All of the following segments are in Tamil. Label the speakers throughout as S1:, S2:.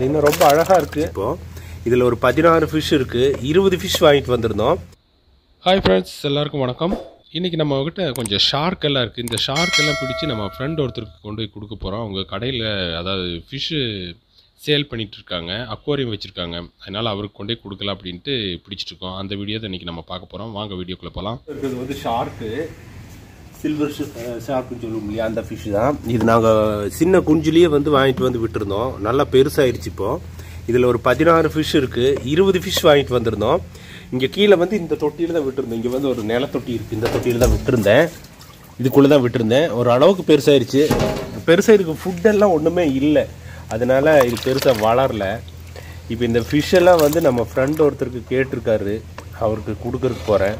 S1: இன்னும் ரொம்ப அழகாக இருக்குது. இப்போது இதில் ஒரு 16 ஃபிஷ் இருக்குது. 20 ஃபிஷ் வாங்கிட்டு வந்திருந்தோம். ஹாய் ஃப்ரெண்ட்ஸ், எல்லாருக்கும் வணக்கம். இன்றைக்கி நம்மக்கிட்ட கொஞ்சம் ஷார்க் எல்லாம் இருக்குது. இந்த ஷார்க் எல்லாம் பிடிச்சி நம்ம ஃப்ரெண்ட் ஒருத்தருக்கு கொண்டு போய் கொடுக்க போகிறோம். அவங்க கடையில் அதாவது ஃபிஷ்ஷு சேல் பண்ணிகிட்ருக்காங்க, அக்வாரியம் வச்சுருக்காங்க. அதனால் அவருக்கு கொண்டு போய் கொடுக்கலாம் அப்படின்ட்டு பிடிச்சிட்ருக்கோம். அந்த வீடியோ தான் இன்றைக்கி நம்ம பார்க்க போகிறோம். வாங்க வீடியோக்குள்ளே போகலாம். இது வந்து ஷார்க்கு, சில்வர் ஷார்க்குன்னு சொல்லுவோம் இல்லையா, அந்த ஃபிஷ் தான் இது. நாங்கள் சின்ன குஞ்சுலேயே வந்து வாங்கிட்டு வந்து விட்டுருந்தோம். நல்லா பெருசாகிடுச்சு. இப்போது இதில் ஒரு 16 ஃபிஷ் இருக்குது. 20 ஃபிஷ் வாங்கிட்டு வந்திருந்தோம். இங்கே கீழே வந்து இந்த தொட்டியில் தான் விட்டுருந்தோம். இங்கே வந்து ஒரு நிலத்தொட்டி இருக்குது. இந்த தொட்டியில் தான் விட்டுருந்தேன். இதுக்குள்ளே தான் விட்டுருந்தேன். ஒரு அளவுக்கு பெருசாகிடுச்சு. பெருசாக இருக்குது. ஃபுட்டெல்லாம் ஒன்றுமே இல்லை, அதனால் இது பெருசாக வளரல. இப்போ இந்த ஃபிஷ்ஷெல்லாம் வந்து நம்ம ஃப்ரெண்ட் ஒருத்தருக்கு கேட்டிருக்காரு, அவருக்கு கொடுக்கறதுக்கு போகிறேன்.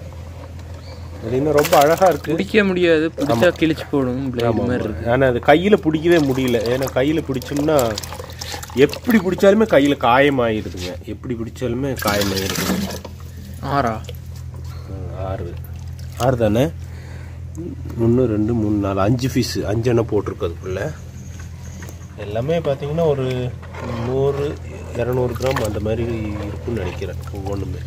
S1: அது இன்னும் ரொம்ப அழகாக இருக்குது.
S2: பிடிக்க முடியாது, பிடிச்சா கிழிச்சு போடும் மாதிரி இருக்குது.
S1: ஆனால் அது கையில் பிடிக்கவே முடியல. ஏன்னா கையில் பிடிச்சோம்னா எப்படி பிடிச்சாலுமே கையில் காயமாகிடுதுங்க. எப்படி பிடிச்சாலுமே காயமாகிடுதுங்க. 6 தானே? 1 2 3 4 5 ஃபிஷ், 5 எண்ணெய் போட்டிருக்கு. அதுக்குள்ளே எல்லாமே பார்த்தீங்கன்னா ஒரு 100-200 கிராம் அந்த மாதிரி இருக்குன்னு நினைக்கிறேன் ஒவ்வொன்றுமே.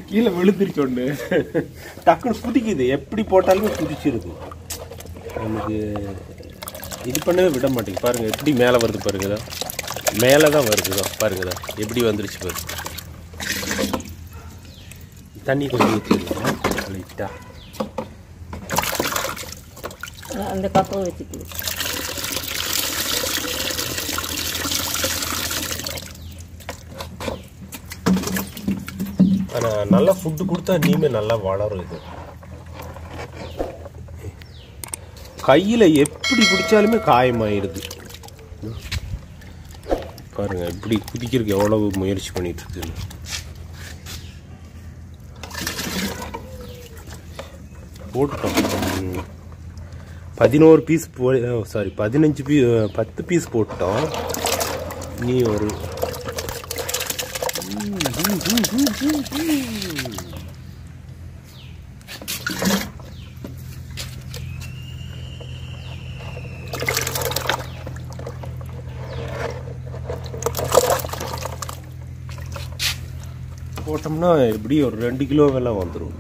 S1: கீழே விழுந்துருச்சு ஒன்று. டக்குன்னு குதிக்குது. எப்படி போட்டாலுமே குதிச்சிருது. நமக்கு இது பண்ணவே விட மாட்டேங்குது. பாருங்கள் எப்படி மேலே வருது பாருங்கதா. மேலே தான் வருதுதா பாருங்கதா, எப்படி வந்துருச்சு பாருங்க. தண்ணி கொஞ்சம் ஊற்றிடலாம் லைட்டா.
S3: அந்த கப்பை வச்சுக்கு.
S1: ஆனால் நல்லா ஃபுட்டு கொடுத்தா இனிமே நல்லா வளரும். இது கையில் எப்படி பிடிச்சாலுமே காயமாயிடுது. பாருங்க இப்படி குதிக்கிறதுக்கு எவ்வளவு முயற்சி பண்ணிட்டு இருக்குன்னு. போட்டுட்டோம் 11 பீஸ் 10 பீஸ் போட்டோம். நீ ஒரு போட்டோம்னா எப்படி ஒரு 2 கிலோவெல்லாம் வந்துடும்.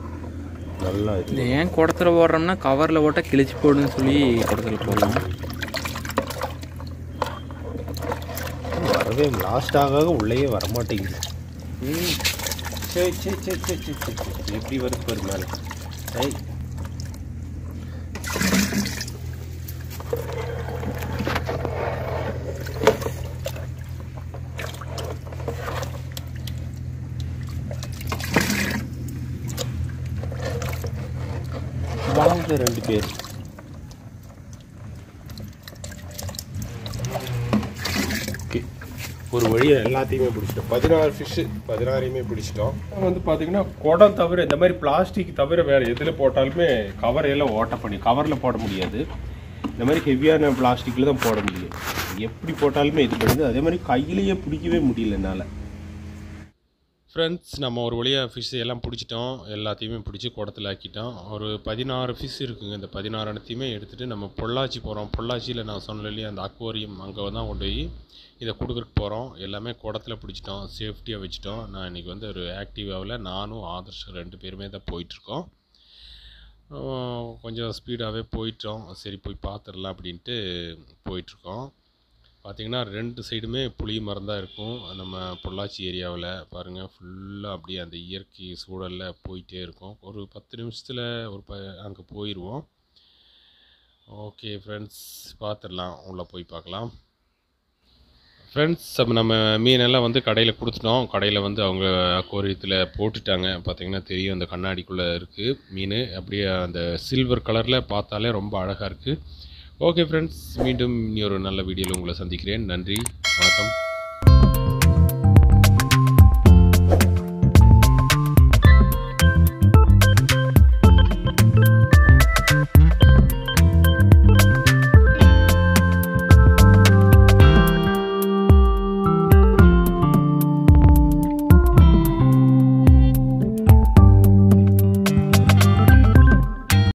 S1: நல்லா இது.
S2: ஏன் குடத்துல போடுறோம்னா கவரில் போட்டால் கிழிச்சு போடுன்னு சொல்லி குடத்துல போடலாம்.
S1: வரவே லாஸ்ட் ஆக உள்ளேயே வரமாட்டேங்குது. சரி சரி சரி சரி சரி சரி எப்படி வருது பாரு மேலே. ஐய் வாங்க 2 பேர். ஒரு வழியாக எல்லாத்தையுமே பிடிச்சிட்டோம். 16 ஃபிஷ்ஷு, 16ஐயுமே பிடிச்சிட்டோம். வந்து பார்த்தீங்கன்னா குடம் தவிர இந்த மாதிரி பிளாஸ்டிக் தவிர வேறு எதில் போட்டாலுமே கவரையெல்லாம் ஓட்ட பண்ணி கவரில் போட முடியாது. இந்த மாதிரி ஹெவியான பிளாஸ்டிக்கில் தான் போட முடியும். எப்படி போட்டாலுமே இது பண்ணுது. அதே மாதிரி கையிலேயே பிடிக்கவே முடியல என்னால். ஃப்ரெண்ட்ஸ், நம்ம ஒரு வழியாக ஃபிஷ் எல்லாம் பிடிச்சிட்டோம். எல்லாத்தையுமே பிடிச்சி குடத்தில் ஆக்கிட்டோம். ஒரு 16 ஃபிஷ் இருக்குங்க. இந்த 16 அனைத்தையுமே எடுத்துகிட்டு நம்ம பொள்ளாச்சி போகிறோம். பொள்ளாச்சியில் நான் சொன்னேன் இல்லையா, அந்த அக்வாரியம், அங்கே தான் கொண்டு போய் இதை கொடுக்குறக்கு போகிறோம். எல்லாமே குடத்தில் பிடிச்சிட்டோம், சேஃப்டியாக வச்சுட்டோம். நான் இன்றைக்கி வந்து ஒரு ஆக்டிவாவில் நானும் ஆதர்ஷ் 2 பேருமே தான் போயிட்டுருக்கோம். கொஞ்சம் ஸ்பீடாகவே போயிட்டோம். சரி போய் பார்த்துடலாம் அப்படின்ட்டு போயிட்டுருக்கோம். பார்த்திங்கன்னா 2 சைடுமே புளிய மரம் தான் இருக்கும். நம்ம பொள்ளாச்சி ஏரியாவில் பாருங்கள், ஃபுல்லாக அப்படியே அந்த இயற்கை சூழலில் போயிட்டே இருக்கும். ஒரு 10 நிமிஷத்தில் அங்கே போயிடுவோம். ஓகே ஃப்ரெண்ட்ஸ், பார்த்துடலாம், உள்ளே போய் பார்க்கலாம். ஃப்ரெண்ட்ஸ், நம்ம மீனெல்லாம் வந்து கடையில் கொடுத்துட்டோம். கடையில் வந்து அவங்க அக்வாரியத்தில் போட்டுட்டாங்க. பார்த்திங்கன்னா தெரியும், அந்த கண்ணாடிக்குள்ளே இருக்குது மீன். அப்படியே அந்த சில்வர் கலரில் பார்த்தாலே ரொம்ப அழகாக இருக்குது. ஓகே ஃப்ரெண்ட்ஸ், மீண்டும் இனி ஒரு நல்ல வீடியோவில் உங்களை சந்திக்கிறேன். நன்றி, வணக்கம்.